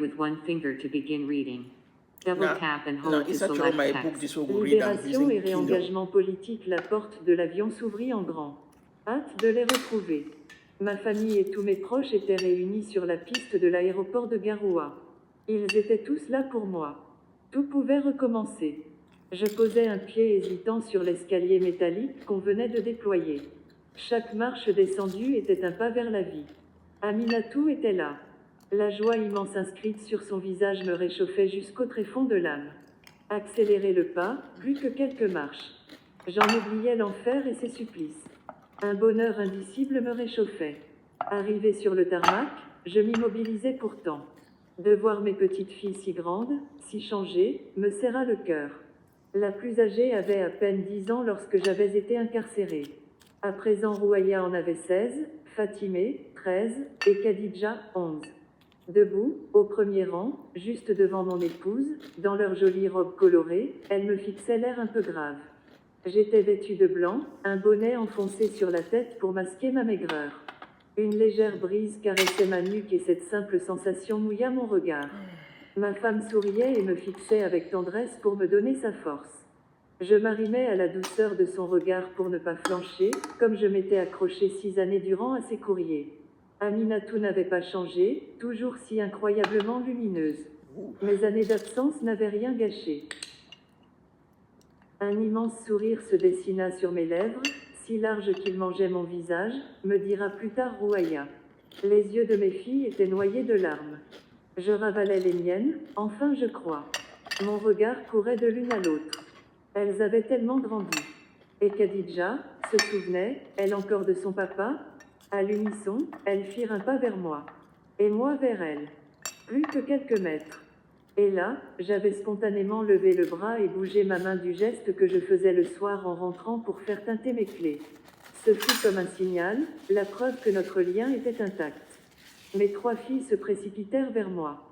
with one finger to begin reading. Double tap and hold to isa choro select my book text. this will read I'm Libération et using Kindle. réengagement politique, la porte de l'avion s'ouvrit en grand. Hâte de les retrouver. Ma famille et tous mes proches étaient réunis sur la piste de l'aéroport de Garoua. Ils étaient tous là pour moi. Tout pouvait recommencer. Je posais un pied hésitant sur l'escalier métallique qu'on venait de déployer. Chaque marche descendue était un pas vers la vie. Aminatou était là. La joie immense inscrite sur son visage me réchauffait jusqu'au tréfonds de l'âme. Accélérer le pas, plus que quelques marches. J'en oubliais l'enfer et ses supplices. Un bonheur indicible me réchauffait. Arrivé sur le tarmac, je m'immobilisais pourtant. De voir mes petites filles si grandes, si changées, me serra le cœur. La plus âgée avait à peine 10 ans lorsque j'avais été incarcérée. À présent Rouaya en avait 16, Fatimé, 13, et Khadija, 11. Debout, au premier rang, juste devant mon épouse, dans leur jolie robe colorée, elles me fixaient l'air un peu grave. J'étais vêtue de blanc, un bonnet enfoncé sur la tête pour masquer ma maigreur. Une légère brise caressait ma nuque et cette simple sensation mouilla mon regard. Ma femme souriait et me fixait avec tendresse pour me donner sa force. Je m'arrimais à la douceur de son regard pour ne pas flancher, comme je m'étais accrochée 6 années durant à ses courriers. Aminatou n'avait pas changé, toujours si incroyablement lumineuse. Mes années d'absence n'avaient rien gâché. Un immense sourire se dessina sur mes lèvres, si large qu'il mangeait mon visage, me dira plus tard Rouaya. Les yeux de mes filles étaient noyés de larmes. Je ravalais les miennes, enfin je crois. Mon regard courait de l'une à l'autre. Elles avaient tellement grandi. Et Khadija se souvenait, elle encore de son papa? À l'unisson, elles firent un pas vers moi. Et moi vers elles. Plus que quelques mètres. Et là, j'avais spontanément levé le bras et bougé ma main du geste que je faisais le soir en rentrant pour faire tinter mes clés. Ce fut comme un signal, la preuve que notre lien était intact. Mes 3 filles se précipitèrent vers moi.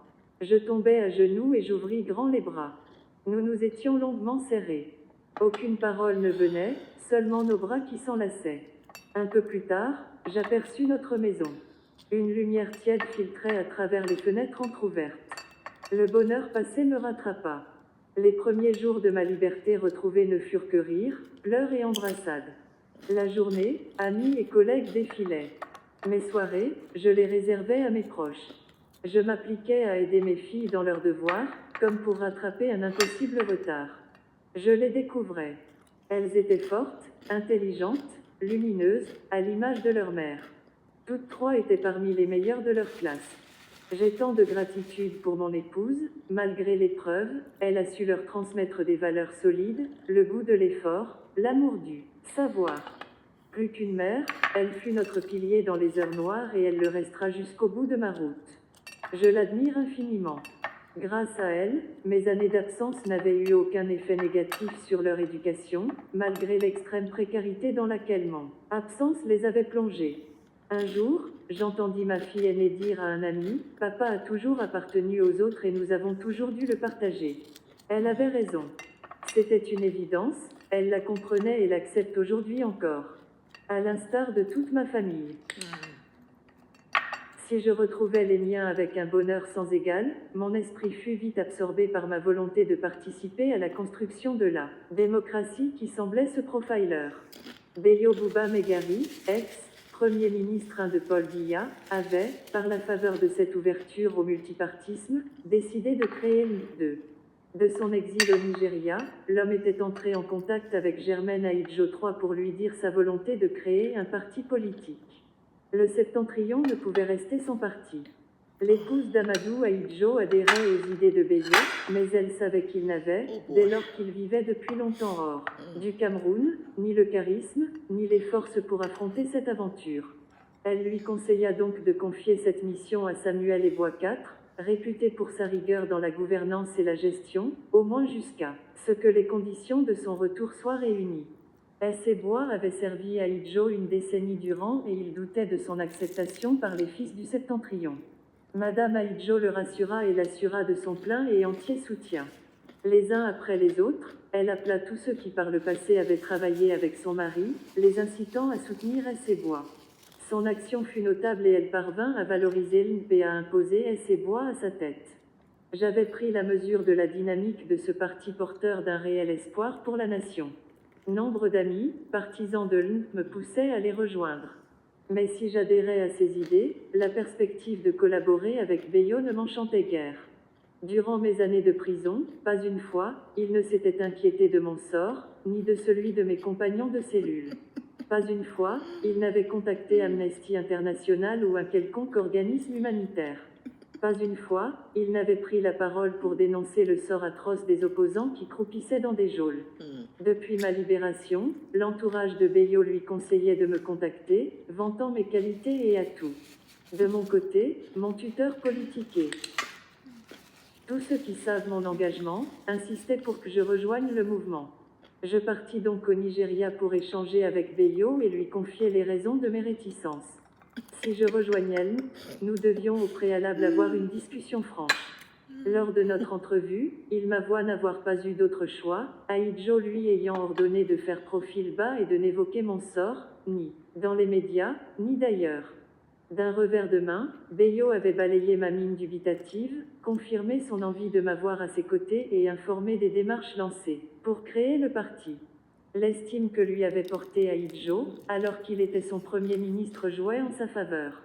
Je tombai à genoux et j'ouvris grand les bras. Nous nous étions longuement serrés. Aucune parole ne venait, seulement nos bras qui s'enlaçaient. Un peu plus tard, j'aperçus notre maison. Une lumière tiède filtrait à travers les fenêtres entr'ouvertes. Le bonheur passé me rattrapa. Les premiers jours de ma liberté retrouvée ne furent que rires, pleurs et embrassades. La journée, amis et collègues défilaient. Mes soirées, je les réservais à mes proches. Je m'appliquais à aider mes filles dans leurs devoirs, comme pour rattraper un impossible retard. Je les découvrais. Elles étaient fortes, intelligentes, lumineuses, à l'image de leur mère. Toutes 3 étaient parmi les meilleures de leur classe. J'ai tant de gratitude pour mon épouse, malgré l'épreuve, elle a su leur transmettre des valeurs solides, le goût de l'effort, l'amour du savoir. Plus qu'une mère, elle fut notre pilier dans les heures noires et elle le restera jusqu'au bout de ma route. Je l'admire infiniment. Grâce à elle, mes années d'absence n'avaient eu aucun effet négatif sur leur éducation, malgré l'extrême précarité dans laquelle mon absence les avait plongées. Un jour, j'entendis ma fille aînée dire à un ami, « Papa a toujours appartenu aux autres et nous avons toujours dû le partager. » Elle avait raison. C'était une évidence, elle la comprenait et l'accepte aujourd'hui encore. À l'instar de toute ma famille. Si je retrouvais les miens avec un bonheur sans égal, mon esprit fut vite absorbé par ma volonté de participer à la construction de la démocratie qui semblait ce profiler. Beyo Bouba Megari, ex-premier ministre de Paul Biya, avait, par la faveur de cette ouverture au multipartisme, décidé de créer l'I2. De son exil au Nigeria, l'homme était entré en contact avec Germaine Aïdjo III pour lui dire sa volonté de créer un parti politique. Le Septentrion ne pouvait rester sans parti. L'épouse d'Amadou Aïdjo adhérait aux idées de Bélier, mais elle savait qu'il n'avait, dès lors qu'il vivait depuis longtemps hors du Cameroun, ni le charisme, ni les forces pour affronter cette aventure. Elle lui conseilla donc de confier cette mission à Samuel Ebois IV, réputé pour sa rigueur dans la gouvernance et la gestion, au moins jusqu'à ce que les conditions de son retour soient réunies. Ebois avait servi Aïdjo une décennie durant et il doutait de son acceptation par les fils du Septentrion. Madame Aïdjo le rassura et l'assura de son plein et entier soutien. Les uns après les autres, elle appela tous ceux qui par le passé avaient travaillé avec son mari, les incitant à soutenir Ebois. Son action fut notable et elle parvint à valoriser l'INP et à imposer ses voix à sa tête. J'avais pris la mesure de la dynamique de ce parti porteur d'un réel espoir pour la nation. Nombre d'amis, partisans de l'INP me poussaient à les rejoindre. Mais si j'adhérais à ses idées, la perspective de collaborer avec Bello ne m'enchantait guère. Durant mes années de prison, pas une fois, il ne s'était inquiété de mon sort, ni de celui de mes compagnons de cellule. Pas une fois, il n'avait contacté Amnesty International ou un quelconque organisme humanitaire. Pas une fois, il n'avait pris la parole pour dénoncer le sort atroce des opposants qui croupissaient dans des geôles. Depuis ma libération, l'entourage de Bello lui conseillait de me contacter, vantant mes qualités et atouts. De mon côté, mon tuteur politiquait. Tous ceux qui savent mon engagement insistaient pour que je rejoigne le mouvement. Je partis donc au Nigeria pour échanger avec Bello et lui confier les raisons de mes réticences. Si je rejoignais l'INP, nous devions au préalable avoir une discussion franche. Lors de notre entrevue, il m'avoua n'avoir pas eu d'autre choix, Ahidjo lui ayant ordonné de faire profil bas et de n'évoquer mon sort, ni dans les médias, ni d'ailleurs. D'un revers de main, Bello avait balayé ma mine dubitative, confirmé son envie de m'avoir à ses côtés et informé des démarches lancées pour créer le parti. L'estime que lui avait portée Ahidjo, alors qu'il était son premier ministre, jouait en sa faveur.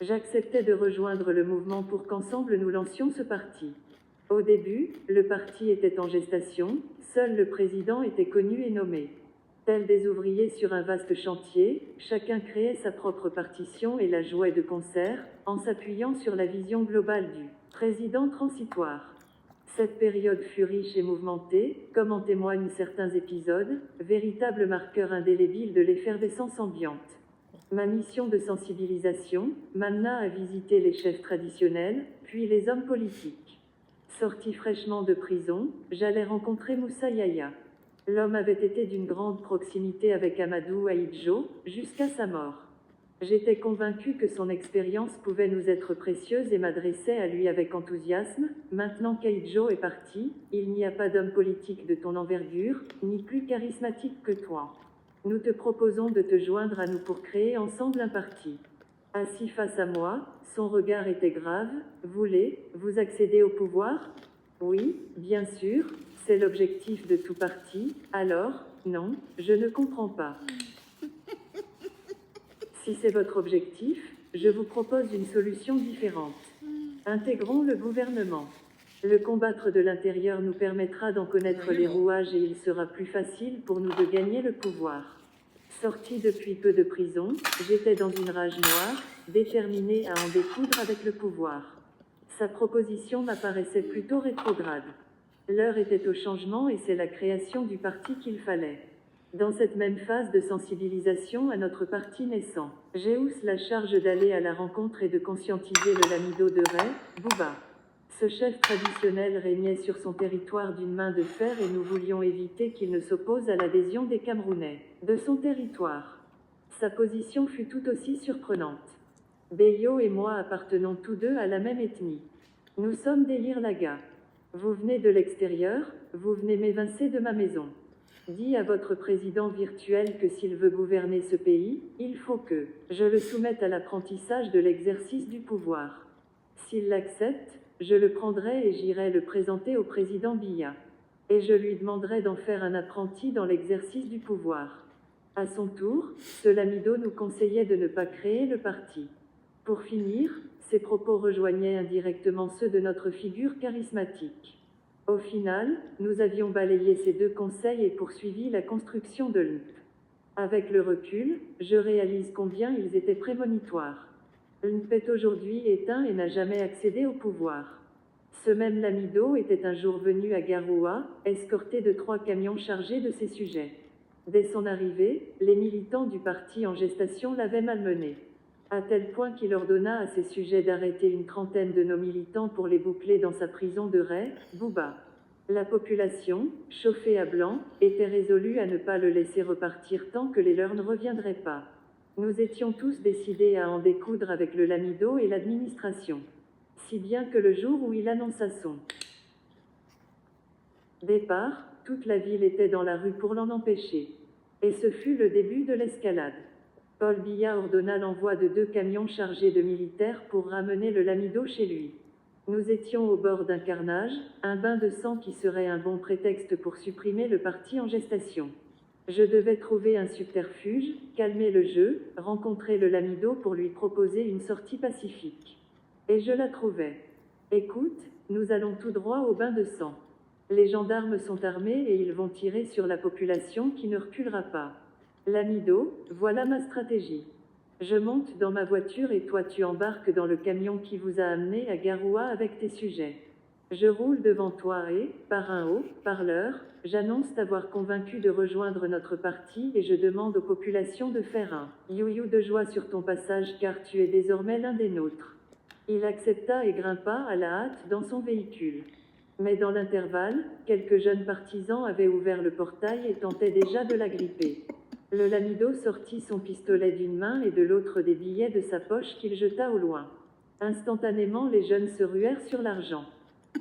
J'acceptais de rejoindre le mouvement pour qu'ensemble nous lancions ce parti. Au début, le parti était en gestation, seul le président était connu et nommé. Tels des ouvriers sur un vaste chantier, chacun créait sa propre partition et la jouait de concert, en s'appuyant sur la vision globale du président transitoire. Cette période fut riche et mouvementée, comme en témoignent certains épisodes, véritables marqueurs indélébiles de l'effervescence ambiante. Ma mission de sensibilisation m'amena à visiter les chefs traditionnels, puis les hommes politiques. Sorti fraîchement de prison, j'allais rencontrer Moussa Yahya. L'homme avait été d'une grande proximité avec Amadou Ahidjo, jusqu'à sa mort. J'étais convaincu que son expérience pouvait nous être précieuse et m'adressais à lui avec enthousiasme. Maintenant qu'Ahidjo est parti, il n'y a pas d'homme politique de ton envergure, ni plus charismatique que toi. Nous te proposons de te joindre à nous pour créer ensemble un parti. Assis face à moi, son regard était grave. Voulez-vous accéder au pouvoir? Oui, bien sûr, c'est l'objectif de tout parti. Alors, non, je ne comprends pas. Si c'est votre objectif, je vous propose une solution différente. Intégrons le gouvernement. Le combattre de l'intérieur nous permettra d'en connaître les rouages et il sera plus facile pour nous de gagner le pouvoir. Sorti depuis peu de prison, j'étais dans une rage noire, déterminé à en découdre avec le pouvoir. Sa proposition m'apparaissait plutôt rétrograde. L'heure était au changement et c'est la création du parti qu'il fallait. Dans cette même phase de sensibilisation à notre parti naissant, j'ai eu la charge d'aller à la rencontre et de conscientiser le lamido de Ray, Bouba. Ce chef traditionnel régnait sur son territoire d'une main de fer et nous voulions éviter qu'il ne s'oppose à l'adhésion des Camerounais de son territoire. Sa position fut tout aussi surprenante. Bello et moi appartenons tous deux à la même ethnie. Nous sommes des Lirlaga. Vous venez de l'extérieur, vous venez m'évincer de ma maison. Dis à votre président virtuel que s'il veut gouverner ce pays, il faut que je le soumette à l'apprentissage de l'exercice du pouvoir. S'il l'accepte, je le prendrai et j'irai le présenter au président Biya. Et je lui demanderai d'en faire un apprenti dans l'exercice du pouvoir. À son tour, ce lamido nous conseillait de ne pas créer le parti. Pour finir, ses propos rejoignaient indirectement ceux de notre figure charismatique. Au final, nous avions balayé ces deux conseils et poursuivi la construction de l'INP. Avec le recul, je réalise combien ils étaient prémonitoires. L'INP est aujourd'hui éteint et n'a jamais accédé au pouvoir. Ce même lamido était un jour venu à Garoua, escorté de 3 camions chargés de ses sujets. Dès son arrivée, les militants du parti en gestation l'avaient malmené. À tel point qu'il ordonna à ses sujets d'arrêter une trentaine de nos militants pour les boucler dans sa prison de Ray, Bouba. La population, chauffée à blanc, était résolue à ne pas le laisser repartir tant que les leurs ne reviendraient pas. Nous étions tous décidés à en découdre avec le lamido et l'administration. Si bien que le jour où il annonça son départ, toute la ville était dans la rue pour l'en empêcher. Et ce fut le début de l'escalade. Paul Biya ordonna l'envoi de 2 camions chargés de militaires pour ramener le lamido chez lui. Nous étions au bord d'un carnage, un bain de sang qui serait un bon prétexte pour supprimer le parti en gestation. Je devais trouver un subterfuge, calmer le jeu, rencontrer le lamido pour lui proposer une sortie pacifique. Et je la trouvais. Écoute, nous allons tout droit au bain de sang. Les gendarmes sont armés et ils vont tirer sur la population qui ne reculera pas. Lamido, voilà ma stratégie. Je monte dans ma voiture et toi tu embarques dans le camion qui vous a amené à Garoua avec tes sujets. Je roule devant toi et, par un haut-parleur, j'annonce t'avoir convaincu de rejoindre notre parti et je demande aux populations de faire un you-you de joie sur ton passage car tu es désormais l'un des nôtres. Il accepta et grimpa à la hâte dans son véhicule. Mais dans l'intervalle, quelques jeunes partisans avaient ouvert le portail et tentaient déjà de l'agripper. Le lamido sortit son pistolet d'une main et de l'autre des billets de sa poche qu'il jeta au loin. Instantanément, les jeunes se ruèrent sur l'argent.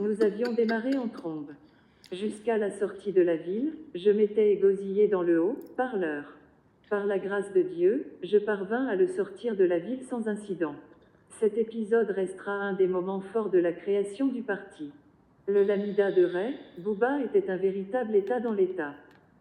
Nous avions démarré en trombe. Jusqu'à la sortie de la ville, je m'étais égosillé dans le haut-parleur. Par la grâce de Dieu, je parvins à le sortir de la ville sans incident. Cet épisode restera un des moments forts de la création du parti. Le Lamida de Ray, Bouba était un véritable État dans l'État.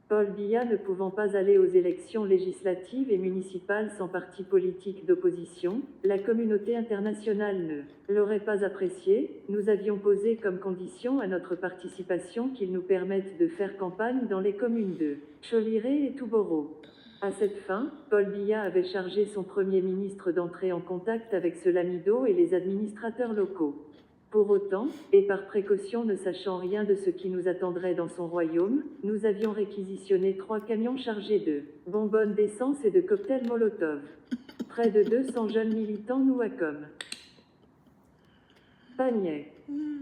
Paul Biya ne pouvant pas aller aux élections législatives et municipales sans parti politique d'opposition, la communauté internationale ne l'aurait pas apprécié. Nous avions posé comme condition à notre participation qu'il nous permette de faire campagne dans les communes de Choliré et Touboro. À cette fin, Paul Biya avait chargé son premier ministre d'entrer en contact avec ce lamido et les administrateurs locaux. Pour autant, et par précaution ne sachant rien de ce qui nous attendrait dans son royaume, nous avions réquisitionné 3 camions chargés de bonbonnes d'essence et de cocktails Molotov. Près de 200 jeunes militants nous accomment. Panier.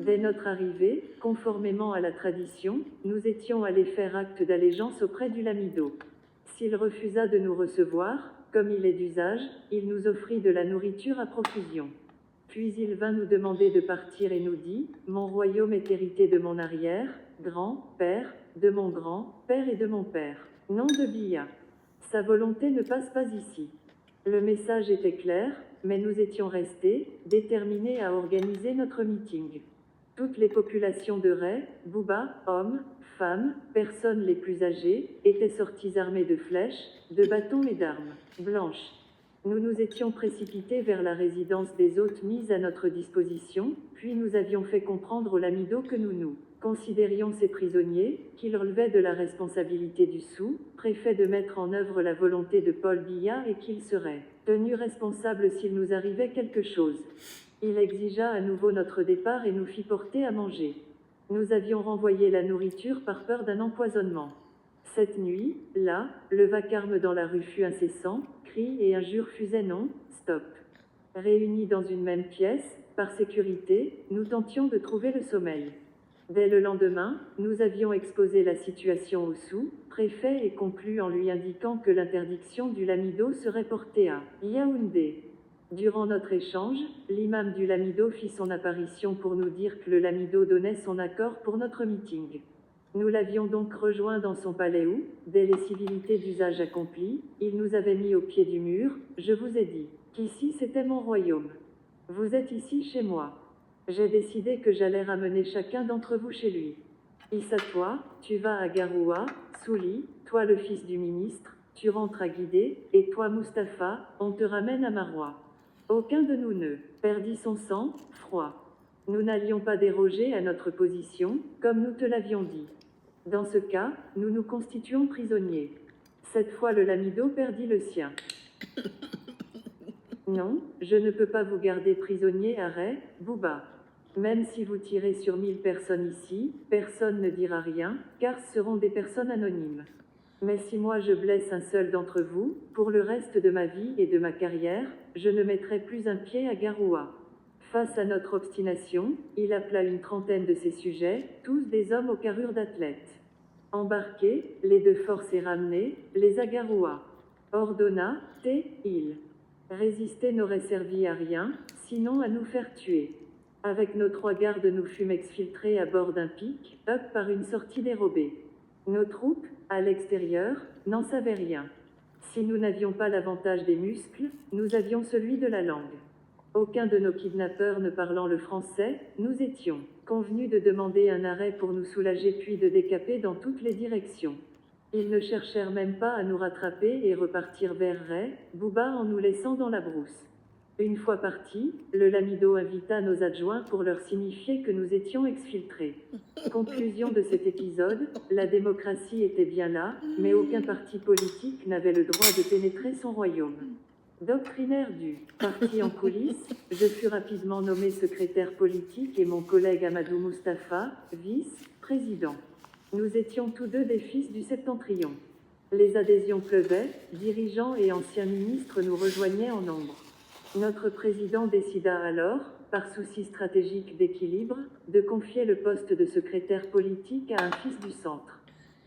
Dès notre arrivée, conformément à la tradition, nous étions allés faire acte d'allégeance auprès du lamido. S'il refusa de nous recevoir, comme il est d'usage, il nous offrit de la nourriture à profusion. Puis il vint nous demander de partir et nous dit, « Mon royaume est hérité de mon arrière-grand-père, de mon grand-père et de mon père. Nom de Biya. Sa volonté ne passe pas ici. » Le message était clair, mais nous étions restés, déterminés à organiser notre meeting. Toutes les populations de Ray, Bouba, hommes, femmes, personnes les plus âgées, étaient sorties armées de flèches, de bâtons et d'armes blanches. Nous nous étions précipités vers la résidence des hôtes mise à notre disposition, puis nous avions fait comprendre au lamido que nous considérions ces prisonniers, qu'ils relevaient de la responsabilité du sous-préfet de mettre en œuvre la volonté de Paul Biya et qu'ils seraient tenus responsables s'il nous arrivait quelque chose. Il exigea à nouveau notre départ et nous fit porter à manger. Nous avions renvoyé la nourriture par peur d'un empoisonnement. Cette nuit, là, le vacarme dans la rue fut incessant, cris et injures fusaient non-stop. Réunis dans une même pièce, par sécurité, nous tentions de trouver le sommeil. Dès le lendemain, nous avions exposé la situation au sous-préfet et conclu en lui indiquant que l'interdiction du lamido serait portée à Yaoundé. Durant notre échange, l'imam du lamido fit son apparition pour nous dire que le lamido donnait son accord pour notre meeting. Nous l'avions donc rejoint dans son palais où, dès les civilités d'usage accomplies, il nous avait mis au pied du mur. Je vous ai dit qu'ici c'était mon royaume. Vous êtes ici chez moi. J'ai décidé que j'allais ramener chacun d'entre vous chez lui. Issa, toi, tu vas à Garoua, Souli, toi le fils du ministre, tu rentres à Guidé, et toi Mustapha, on te ramène à Marois. Aucun de nous ne perdit son sang-froid. Nous n'allions pas déroger à notre position, comme nous te l'avions dit. Dans ce cas, nous nous constituons prisonniers. Cette fois le lamido perdit le sien. Non, je ne peux pas vous garder prisonnier à Ray, Bouba. Même si vous tirez sur 1000 personnes ici, personne ne dira rien, car ce seront des personnes anonymes. Mais si moi je blesse un seul d'entre vous, pour le reste de ma vie et de ma carrière, je ne mettrai plus un pied à Garoua. Face à notre obstination, il appela une trentaine de ses sujets, tous des hommes aux carrures d'athlètes. Embarqués, les 2 forces et ramenés, les à Garoua. Ordonna, il. Résister n'aurait servi à rien, sinon à nous faire tuer. Avec nos 3 gardes nous fûmes exfiltrés à bord d'un pick-up par une sortie dérobée. Nos troupes, à l'extérieur, n'en savaient rien. Si nous n'avions pas l'avantage des muscles, nous avions celui de la langue. Aucun de nos kidnappeurs ne parlant le français, nous étions convenus de demander un arrêt pour nous soulager puis de décaper dans toutes les directions. Ils ne cherchèrent même pas à nous rattraper et repartirent vers Ray, Bouba en nous laissant dans la brousse. Une fois partis, le Lamido invita nos adjoints pour leur signifier que nous étions exfiltrés. Conclusion de cet épisode, la démocratie était bien là, mais aucun parti politique n'avait le droit de pénétrer son royaume. Doctrinaire du parti en coulisses, je fus rapidement nommé secrétaire politique et mon collègue Amadou Moustapha, vice-président. Nous étions tous deux des fils du Septentrion. Les adhésions pleuvaient, dirigeants et anciens ministres nous rejoignaient en nombre. Notre président décida alors, par souci stratégique d'équilibre, de confier le poste de secrétaire politique à un fils du centre.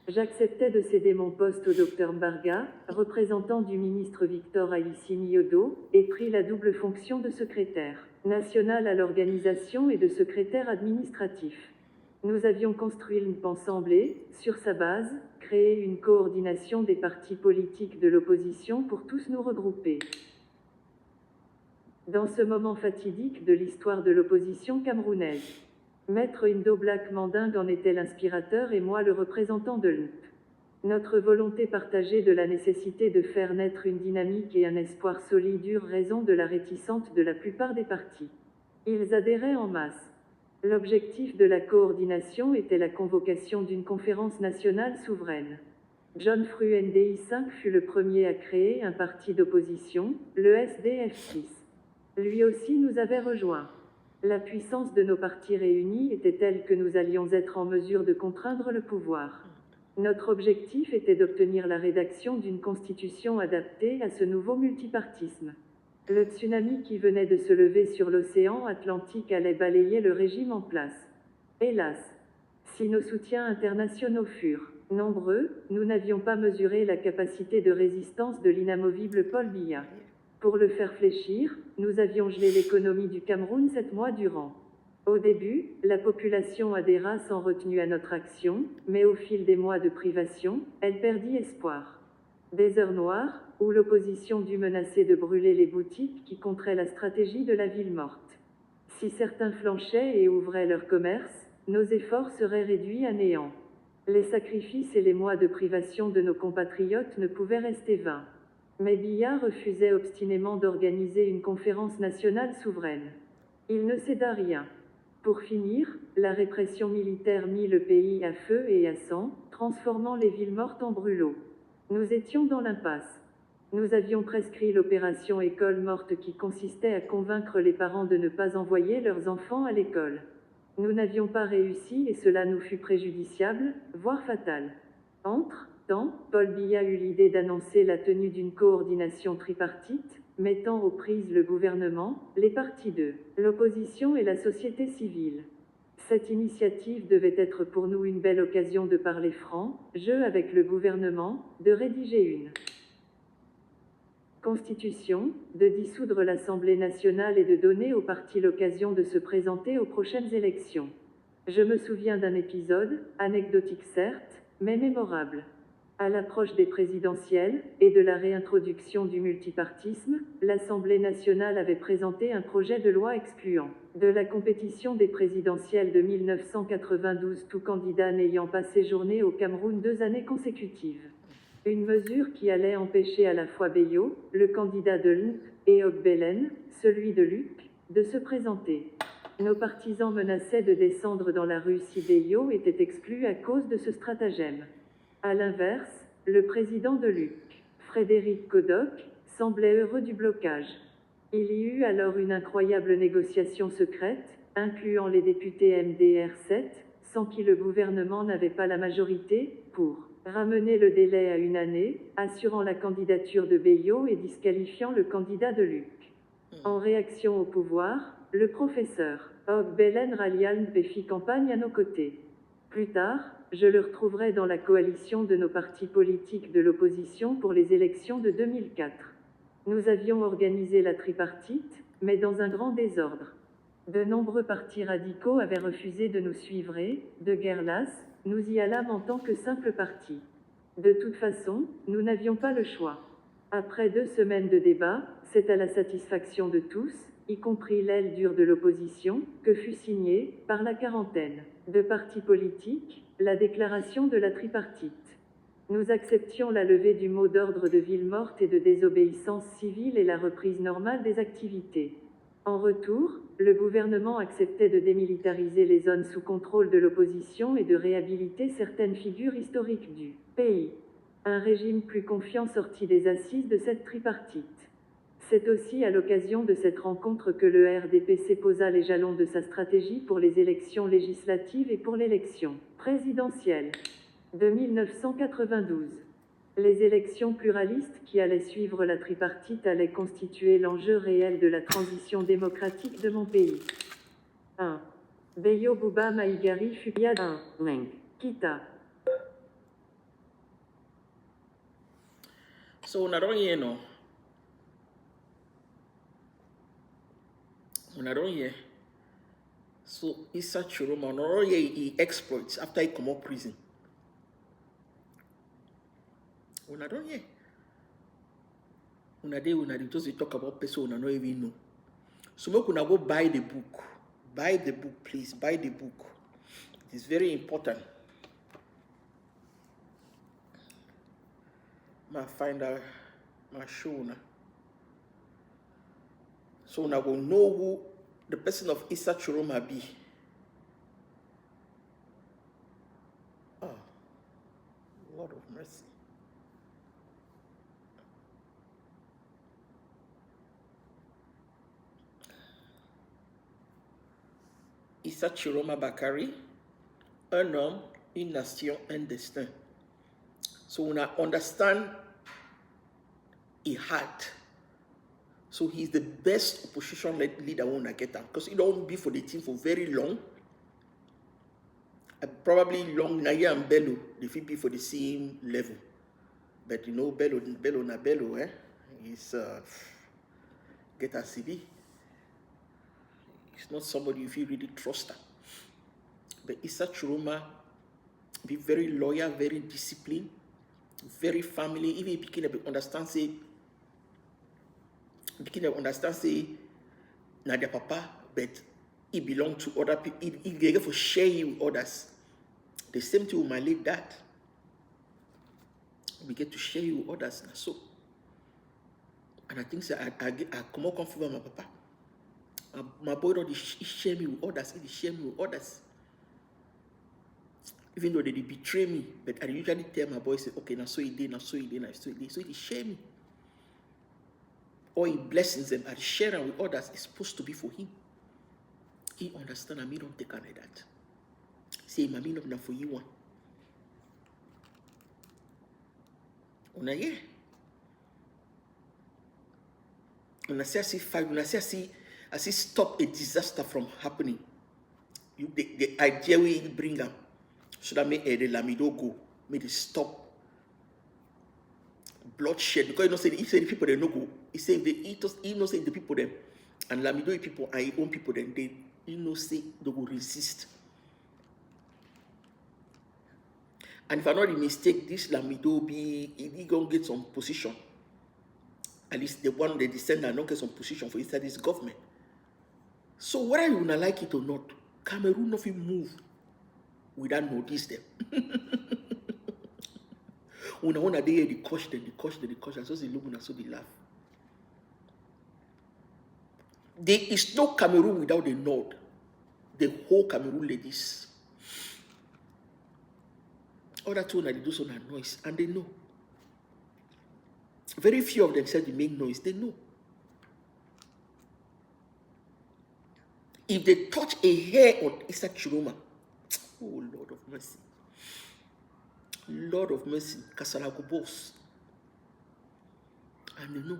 J'acceptais de céder mon poste au docteur Mbarga, représentant du ministre Victor Aïssini Yodo, et pris la double fonction de secrétaire national à l'organisation et de secrétaire administratif. Nous avions construit l'UNP ensemble et, sur sa base, créé une coordination des partis politiques de l'opposition pour tous nous regrouper. Dans ce moment fatidique de l'histoire de l'opposition camerounaise, Maître Indo Black Mandingue en était l'inspirateur et moi le représentant de l'UNP. Notre volonté partagée de la nécessité de faire naître une dynamique et un espoir solide eurent raison de la réticence de la plupart des partis. Ils adhéraient en masse. L'objectif de la coordination était la convocation d'une conférence nationale souveraine. John Fru NDI 5 fut le premier à créer un parti d'opposition, le SDF6. Lui aussi nous avait rejoints. La puissance de nos partis réunis était telle que nous allions être en mesure de contraindre le pouvoir. Notre objectif était d'obtenir la rédaction d'une constitution adaptée à ce nouveau multipartisme. Le tsunami qui venait de se lever sur l'océan Atlantique allait balayer le régime en place. Hélas, si nos soutiens internationaux furent nombreux, nous n'avions pas mesuré la capacité de résistance de l'inamovible Paul Biya. Pour le faire fléchir, nous avions gelé l'économie du Cameroun 7 mois durant. Au début, la population adhéra sans retenue à notre action, mais au fil des mois de privation, elle perdit espoir. Des heures noires, où l'opposition dut menacer de brûler les boutiques qui contraient la stratégie de la ville morte. Si certains flanchaient et ouvraient leur commerce, nos efforts seraient réduits à néant. Les sacrifices et les mois de privation de nos compatriotes ne pouvaient rester vains. Mais Biya refusait obstinément d'organiser une conférence nationale souveraine. Il ne céda rien. Pour finir, la répression militaire mit le pays à feu et à sang, transformant les villes mortes en brûlots. Nous étions dans l'impasse. Nous avions prescrit l'opération école morte qui consistait à convaincre les parents de ne pas envoyer leurs enfants à l'école. Nous n'avions pas réussi et cela nous fut préjudiciable, voire fatal. Entre-temps, Paul Biya eut l'idée d'annoncer la tenue d'une coordination tripartite, mettant aux prises le gouvernement, les partis de l'opposition et la société civile. Cette initiative devait être pour nous une belle occasion de parler franc, jeu avec le gouvernement, de rédiger une constitution, de dissoudre l'Assemblée nationale et de donner aux partis l'occasion de se présenter aux prochaines élections. Je me souviens d'un épisode, anecdotique certes, mais mémorable. À l'approche des présidentielles, et de la réintroduction du multipartisme, l'Assemblée nationale avait présenté un projet de loi excluant de la compétition des présidentielles de 1992 tout candidat n'ayant pas séjourné au Cameroun 2 années consécutives. Une mesure qui allait empêcher à la fois Beyo, le candidat de l'UNP, et Ogbelen, celui de l'UP, de se présenter. Nos partisans menaçaient de descendre dans la rue si Beyo était exclu à cause de ce stratagème. À l'inverse, le président de l'UP, Frédéric Kodok, semblait heureux du blocage. Il y eut alors une incroyable négociation secrète, incluant les députés MDR7, sans qui le gouvernement n'avait pas la majorité, pour ramener le délai à 1 année, assurant la candidature de Beyo et disqualifiant le candidat de l'UP. En réaction au pouvoir, le professeur Ogbelen Ralialm fit campagne à nos côtés. Plus tard, je le retrouverai dans la coalition de nos partis politiques de l'opposition pour les élections de 2004. Nous avions organisé la tripartite, mais dans un grand désordre. De nombreux partis radicaux avaient refusé de nous suivre et, de guerre lasse, nous y allâmes en tant que simple parti. De toute façon, nous n'avions pas le choix. Après 2 semaines de débat, c'est à la satisfaction de tous, y compris l'aile dure de l'opposition, que fut signée, par la quarantaine de partis politiques, la déclaration de la tripartite. Nous acceptions la levée du mot d'ordre de ville morte et de désobéissance civile et la reprise normale des activités. En retour, le gouvernement acceptait de démilitariser les zones sous contrôle de l'opposition et de réhabiliter certaines figures historiques du pays. Un régime plus confiant sortit des assises de cette tripartite. C'est aussi à l'occasion de cette rencontre que le RDPC posa les jalons de sa stratégie pour les élections législatives et pour l'élection présidentielle de 1992. Les élections pluralistes qui allaient suivre la tripartite allaient constituer l'enjeu réel de la transition démocratique de mon pays. 1. Beyo Buba Maigari Fubiad 1. Link. Kita. So una don hear no. Una don hear. So Issa Chiroma, una don hear he exploits after he come out prison. Una don hear. Una just dey talk about person una no even know. So make una go buy the book. Buy the book, please. Buy the book. It's very important. Ma find out my show now. So now go know who the person of Issa Chiroma be. Oh, Lord of mercy. Issa Chiroma Bakari, un homme, une nation, un destin. So when I understand he had, so he's the best opposition leader when I get that, because he don't be for the team for very long. Probably long Naya and Bello, they fit be for the same level. But you know, Bello, he's get a CV. He's not somebody if you really trust him. But Issa Chiroma be very loyal, very disciplined, very family. Even picking up understand say na their papa, but he belong to other people. He get for share you with others. The same thing with my late dad. We get to share you with others. So, and I think so I come out comfortable with my papa. My boy don't share me with others. He share me with others. Even though they betray me, but I usually tell my boy, say, okay, now so he did, now so he did, now so he did. So he share me. Or he blessings them and share them with others. It's supposed to be for him. He understand and me don't take on like that. Say, my me not for you one. Una yeah. Una say I see fight. Una say I see stop a disaster from happening. The idea we bring them. So that make the Lamido go, make it stop bloodshed. Because he say the people they no go. He say he no say the people them and Lamido people and his own people then he no say they will resist. And if I'm not a mistake, this Lamido he gonna get some position. At least the one the descendant don't get some position for inside this government. So whether you not like it or not, Cameroon not will move without notice them. When they hear the question, and so they look and so they laugh. There is no Cameroon without the North. The whole Cameroon ladies. Other two they do some noise, and they know. Very few of them said they make noise, they know. If they touch a hair on Issa Chiroma, oh Lord of mercy. Lord of mercy, Kasalago boss. And they know.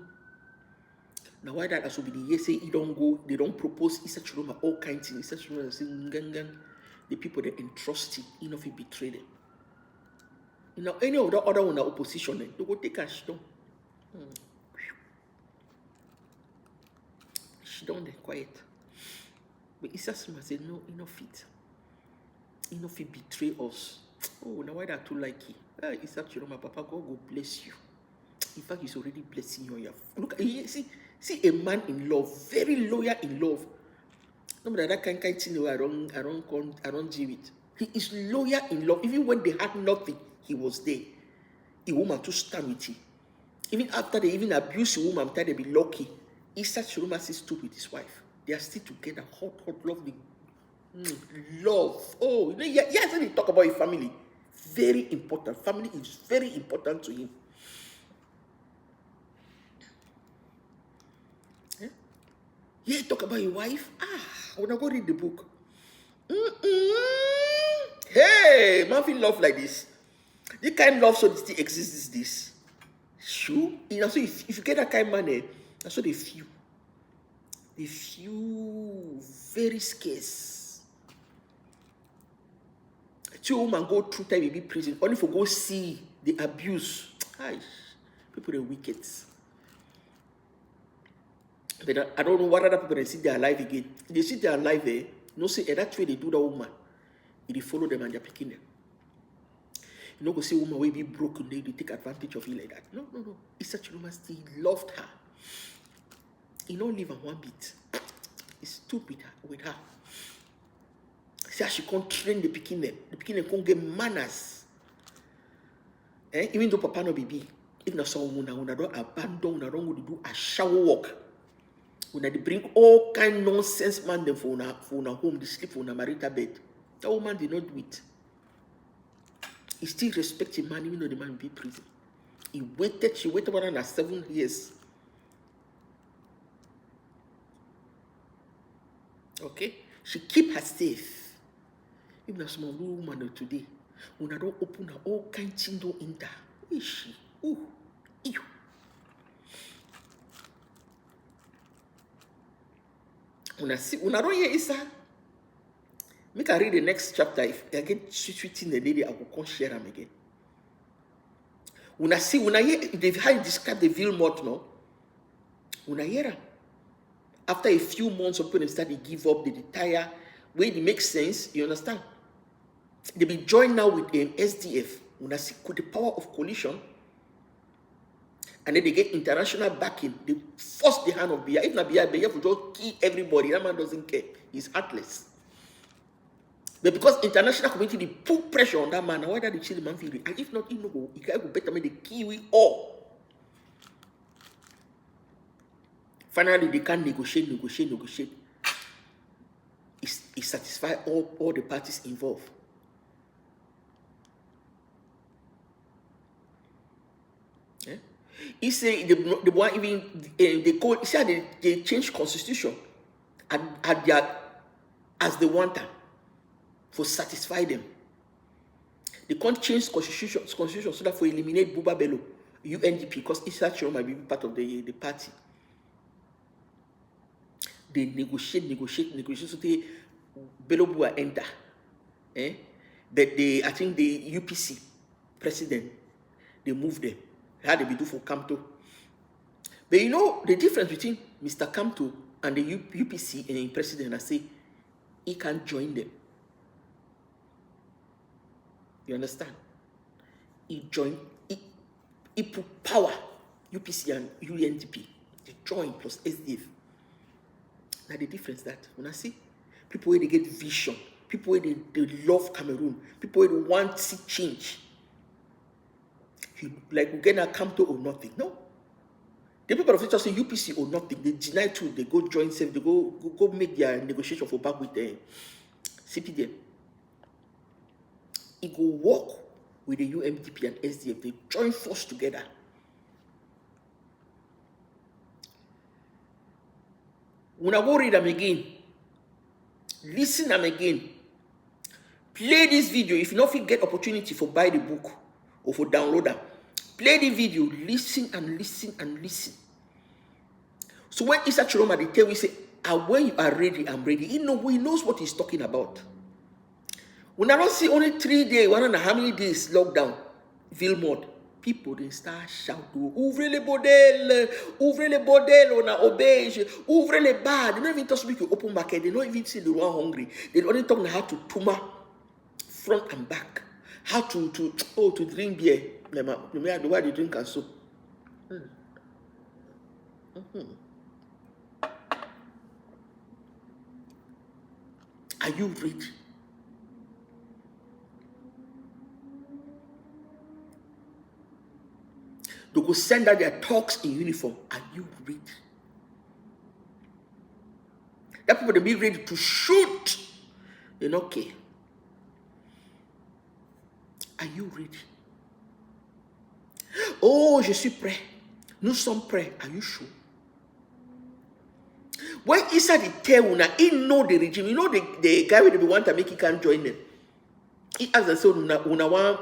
Now why that as will be the year say he don't go, they don't propose Issa Chiroma, all kinds of things. Issa Chiroma say the people that entrust him, he not betray them. You know, any of the other one opposition, they go take a shit. She don't they quiet. But Issa Chiroma say no, he not fit. He not fit betray us. Oh, now why that too like it? Issa Chiroma, Papa, God bless you. In fact, he's already blessing you. Look, see a man in love, very loyal in love. No matter that kind of thing, I don't deal with. He is loyal in love. Even when they had nothing, he was there. A woman to stand with him. Even after they even abuse a woman, after they be lucky, Issa Chiroma still stood with his wife. They are still together, hot, lovely. Love. Oh, yes, when he talk about his family, very important. Family is very important to him. Yeah, talk about your wife. I wanna go read the book. Hey, man feel love like this. The kind of love so still exists is this. Sure. So if you get that kind of money, that's what they feel. They feel very scarce. Two women go through time in prison, only for go see the abuse. People are wicked. But I don't know what other people they see they are alive again. They see they are alive there. No say that way they do that woman. They follow them and they're picking them. You know, go see woman will be broken, they take advantage of you like that. No. Issa Chiroma still loved her. He don't leave her one bit. He stood with her. See how she can't train the picking them. The picking them can't get manners. Even though Papa no baby, if not so una don't abandon, una don't go to do a shower walk. When they bring all kind of nonsense man them for una home, they sleep for una marital bed. That woman did not do it. He still respects a man even though the man be in prison. She waited more than 7 years. Okay? She keep her safe. Even a small woman today, when I don't open her all kind of window in there, who is she? Ooh, ew. When I don't hear Issa, make I read the next chapter. If I get sweet in the lady, I will come share them again. When I hear how you describe the Villemot, no? When I hear them, after a few months of people start to give up, they retire, where it makes sense, you understand? They be joined now with SDF. When I see the power of coalition, and then they get international backing, they force the hand of Biya. If not Biya will just kill everybody. That man doesn't care. He's heartless. But because international community, they put pressure on that man, why did they chill the man feel it? And if not, he go better make the kiwi all. Finally, they can negotiate. It satisfies all the parties involved. Yeah? He say they want even they change constitution as they want them for satisfy them. They can't change constitution so that for eliminate Buba Bello, UNDP, because Issa Chiroma might be part of the party. They negotiate so they Bello Bua enter. But I think the UPC president, they move them. How they be do for Kamto. But you know the difference between Mr. Kamto and the UPC and the president, I say he can't join them. You understand? He put power, UPC and UNDP. They join plus SDF. Now the difference that when I see people where they get vision, people where they love Cameroon, people where they want to see change. Like we get a Kamto or nothing. No. The people of it say UPC or nothing. They deny too. They go join self. They go make their negotiation for back with the CPDM. It go work with the UMDP and SDF. They join force together. When I go read them again, listen them again, play this video. If you don't get opportunity for buy the book or for download them, play the video, listen and listen and listen. So when Issa Chiroma, they tell you, say, when you are ready, I'm ready. He knows what he's talking about. When I don't see only 3 days, I don't know how many days lockdown, Villemot, people they start shouting, ouvrez les bordels, on a obège, ouvrez les bars. They don't even talk to speak open market. They don't even see the one hungry. They only talk how to tuma front and back, how to drink beer. The way they drink and so. Are you ready? They go send out their talks in uniform. Are you ready? That people they be ready to shoot. They're not okay. Are you ready? Oh, je suis prêt. Nous sommes prêts. Are you sure? When Issa the tell una, he know the regime. You know the guy with the want to make he can't join them. He asked them, so una want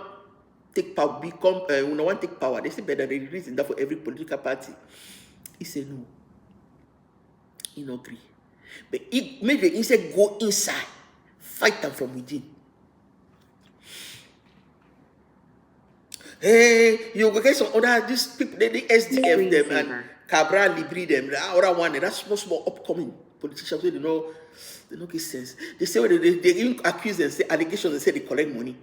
take power, become una want take power. They say better the reason that for every political party. He said no. He not agree. But he made the insect go inside, fight them from within. Hey, you go get some other these people, the SDF them and Cabral Libri them, the other one, that's small upcoming politicians. They don't get sense. They say they even accuse and say allegations and say they collect money.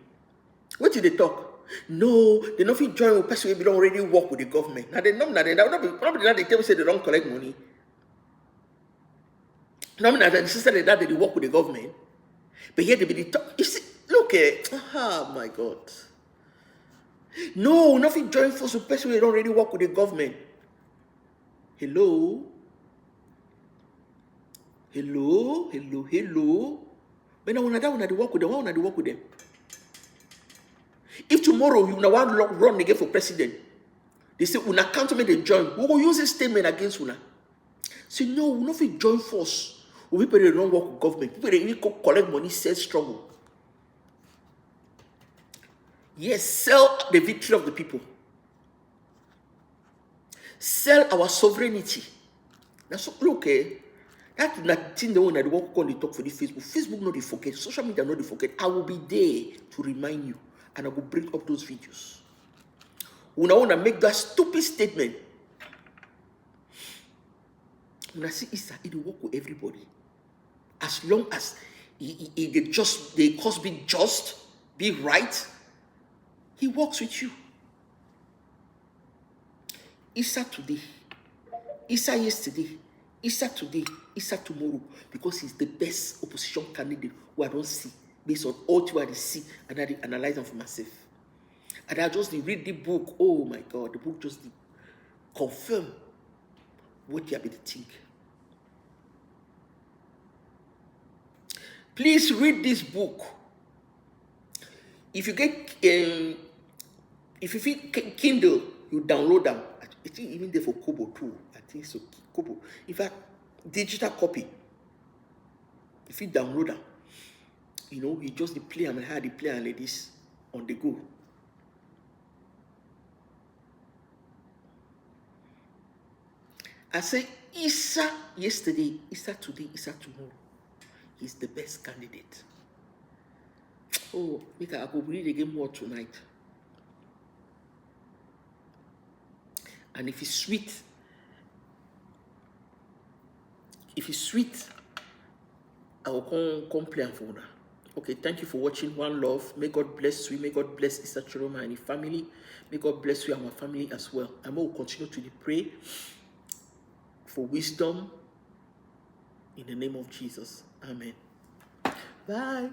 What did they talk? No, they don't feel join with person who don't already work with the government. Now they know that they tell say they don't collect money. Now they say that they work with the government. But yet they be the talk. You see, look at oh my God. No, nothing join force with person who don't already work with the government. Hello? Hello? When I want to work with them, why want to work with them? If tomorrow you want to run again for president, they say, una can't make the join. We will use this statement against una. Say, no, we not join force. We people they don't work with government. People they even collect money, sell struggle. Yes, sell the victory of the people. Sell our sovereignty. That's okay. That's nothing the one that work on the talk for the Facebook. Facebook not the forget. Social media not the forget. I will be there to remind you. And I will bring up those videos. When I want to make that stupid statement. When I see Issa, it will work with everybody. As long as they cause be just, be right, he works with you. Issa today, Issa yesterday, Issa today, Issa tomorrow, because he's the best opposition candidate who I don't see, based on all what I see and I analyze them for myself. And I just read the book. Oh my God, the book just confirm what you have to think. Please read this book. If you get if you feel Kindle, you download them. It's even there for Kobo too. I think so. Kobo. In fact, digital copy. If you download them, you just play and how they play and like this on the go. I say Issa yesterday, Issa today, Issa tomorrow. He's the best candidate. Oh, I will read again more tonight. And if it's sweet, I will come play for that. Okay, thank you for watching. One love. May God bless you. May God bless Issa Chiroma and his family. May God bless you and my family as well. And we will continue to pray for wisdom in the name of Jesus. Amen. Bye.